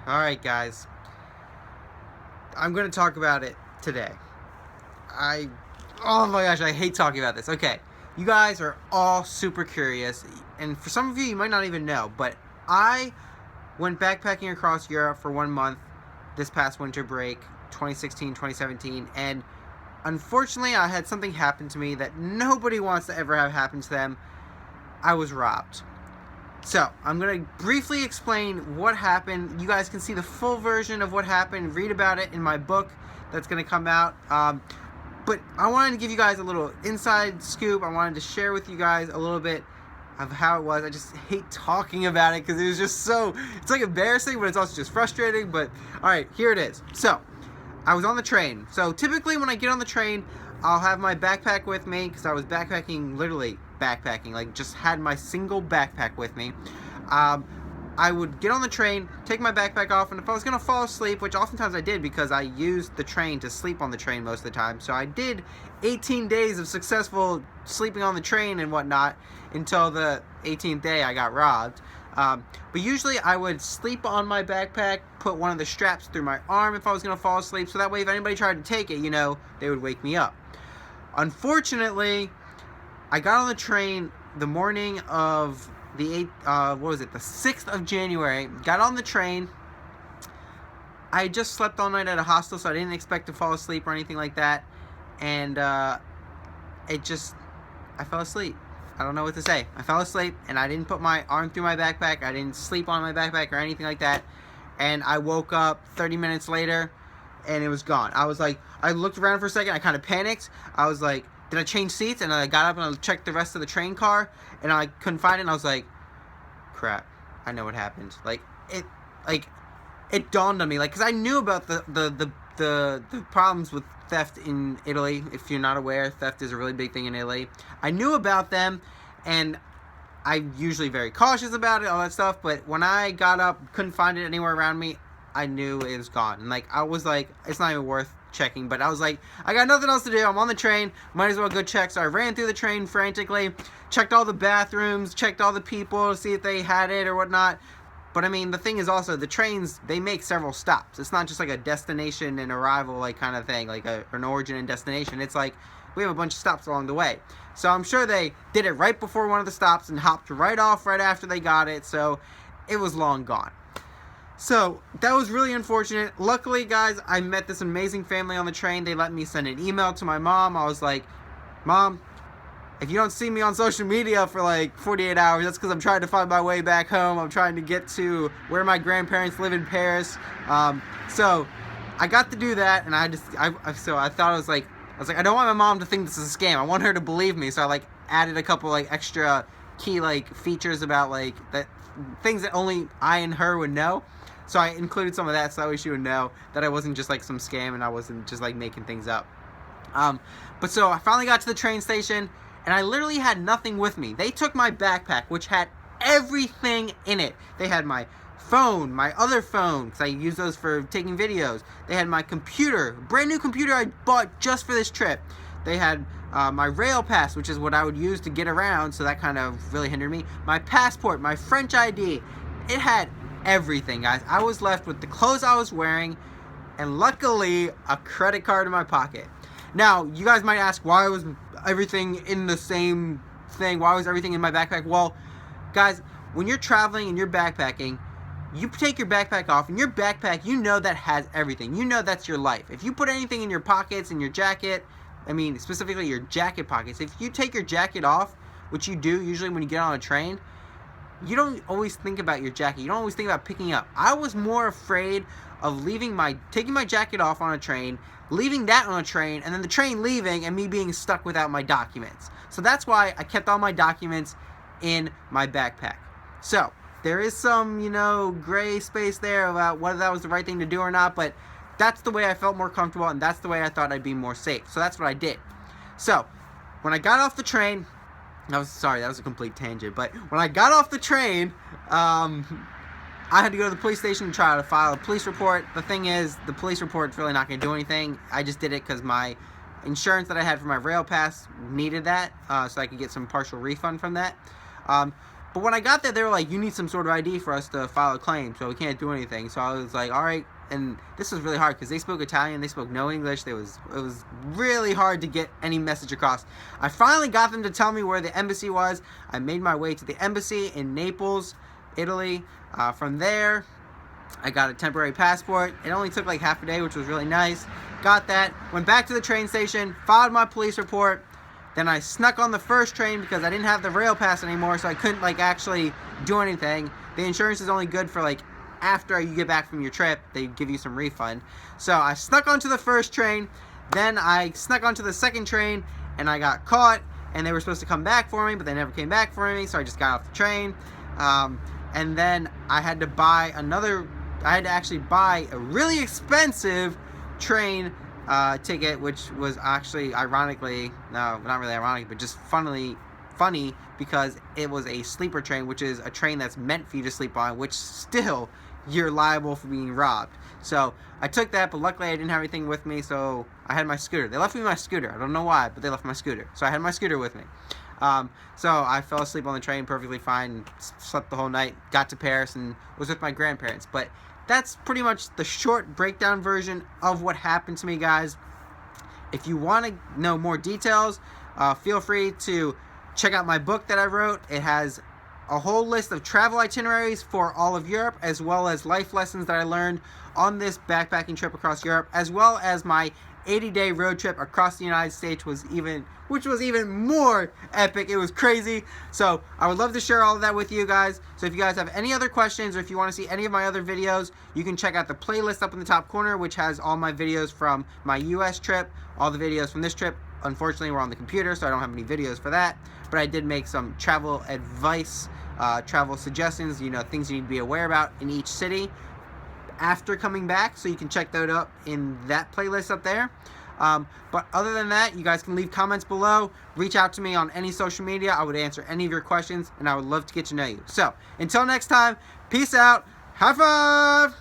Alright, guys. I'm going to talk about it today. Oh my gosh, I hate talking about this. Okay, you guys are all super curious, and for some of you, you might not even know, but I went backpacking across Europe for 1 month this past winter break, 2016, 2017, and unfortunately, I had something happen to me that nobody wants to ever have happen to them. I was robbed. So, I'm going to briefly explain what happened. You guys can see the full version of what happened, read about it in my book that's going to come out. But I wanted to give you guys a little inside scoop. I wanted to share with you guys a little bit of how it was. I just hate talking about it because it was just so, it's like embarrassing, but it's also just frustrating. But, alright, here it is. So, I was on the train. So, typically when I get on the train, I'll have my backpack with me because I was backpacking, literally backpacking, like just had my single backpack with me. I would get on the train, take my backpack off, and if I was going to fall asleep, which oftentimes I did because I used the train to sleep on the train most of the time, so I did 18 days of successful sleeping on the train and whatnot until the 18th day I got robbed. But usually I would sleep on my backpack, put one of the straps through my arm if I was going to fall asleep, so that way if anybody tried to take it, they would wake me up. Unfortunately, I got on the train the morning of the 6th of January, got on the train. I just slept all night at a hostel, so I didn't expect to fall asleep or anything like that, and I fell asleep. I don't know what to say. I fell asleep, and I didn't put my arm through my backpack. I didn't sleep on my backpack or anything like that, and I woke up 30 minutes later, and it was gone. I looked around for a second. I kind of panicked. I was like, did I change seats? And I got up and I checked the rest of the train car, and I couldn't find it, and I was like, crap, I know what happened. It dawned on me, because I knew about the problems with theft in Italy. If you're not aware, theft is a really big thing in Italy. I knew about them, and I'm usually very cautious about it, all that stuff, but when I got up, couldn't find it anywhere around me, I knew it was gone. And I was like, it's not even worth checking, but I was like, I got nothing else to do. I'm on the train, might as well go check. So I ran through the train frantically, checked all the bathrooms, checked all the people to see if they had it or whatnot. But I mean, the thing is also, the trains, they make several stops. It's not just like a destination and arrival kind of thing, an origin and destination. It's like, we have a bunch of stops along the way. So I'm sure they did it right before one of the stops and hopped right off right after they got it. So it was long gone. So, that was really unfortunate. Luckily, guys, I met this amazing family on the train. They let me send an email to my mom. I was like, Mom, if you don't see me on social media for 48 hours, that's because I'm trying to find my way back home. I'm trying to get to where my grandparents live in Paris. So, I got to do that, and I thought I was like, I don't want my mom to think this is a scam. I want her to believe me. So I added a couple extra key features about that things that only I and her would know. So I included some of that so that way she would know that I wasn't just some scam and I wasn't just making things up. But so I finally got to the train station and I literally had nothing with me. They took my backpack, which had everything in it. They had my phone, my other phone, because I use those for taking videos. They had my computer, brand new computer I bought just for this trip. They had my rail pass, which is what I would use to get around, so that kind of really hindered me. My passport, my French ID, it had everything, guys. I was left with the clothes I was wearing and luckily a credit card in my pocket. Now, you guys might ask, why was everything in the same thing? Why was everything in my backpack? Well, guys, when you're traveling and you're backpacking, you take your backpack off, and your backpack, that has everything. That's your life. If you put anything in your pockets, in your jacket, specifically your jacket pockets, if you take your jacket off, which you do usually when you get on a train, you don't always think about your jacket. You don't always think about picking up. I was more afraid of taking my jacket off on a train, leaving that on a train, and then the train leaving and me being stuck without my documents. So that's why I kept all my documents in my backpack. So there is some, gray space there about whether that was the right thing to do or not, but that's the way I felt more comfortable, and that's the way I thought I'd be more safe. So that's what I did. So when I got off the train, that was a complete tangent, but when I got off the train, I had to go to the police station and try to file a police report. The thing is, the police report's really not going to do anything. I just did it because my insurance that I had for my rail pass needed that, so I could get some partial refund from that. But when I got there, they were like, you need some sort of ID for us to file a claim, so we can't do anything. So I was like, all right. And this was really hard because they spoke Italian, they spoke no English. It was really hard to get any message across. I finally got them to tell me where the embassy was. I made my way to the embassy in Naples, Italy. From there, I got a temporary passport. It only took like half a day, which was really nice. Got that, went back to the train station, filed my police report. Then I snuck on the first train because I didn't have the rail pass anymore, so I couldn't like actually do anything. The insurance is only good for like after you get back from your trip. They give you some refund. So I snuck onto the first train, then I snuck onto the second train, and I got caught, and they were supposed to come back for me, but they never came back for me, so I just got off the train. And then I had to actually buy a really expensive train ticket, which was actually ironically, no, not really ironic, but just funny because it was a sleeper train, which is a train that's meant for you to sleep on, which still you're liable for being robbed. So I took that, but luckily I didn't have anything with me, so I had my scooter. They left me my scooter. I don't know why, but they left my scooter. So I had my scooter with me. So I fell asleep on the train perfectly fine, and slept the whole night, got to Paris, and was with my grandparents. But that's pretty much the short breakdown version of what happened to me, guys. If you want to know more details, feel free to check out my book that I wrote. It has a whole list of travel itineraries for all of Europe, as well as life lessons that I learned on this backpacking trip across Europe, as well as my 80-day road trip across the United States, which was even more epic. It was crazy. So I would love to share all of that with you guys. So if you guys have any other questions, or if you want to see any of my other videos, you can check out the playlist up in the top corner, which has all my videos from my US trip. All the videos from this trip, unfortunately, were on the computer, so I don't have any videos for that. But I did make some travel advice, travel suggestions, things you need to be aware about in each city after coming back, so you can check that up in that playlist up there. But other than that, you guys can leave comments below, reach out to me on any social media. I would answer any of your questions, and I would love to get to know you. So until next time, peace out, high five.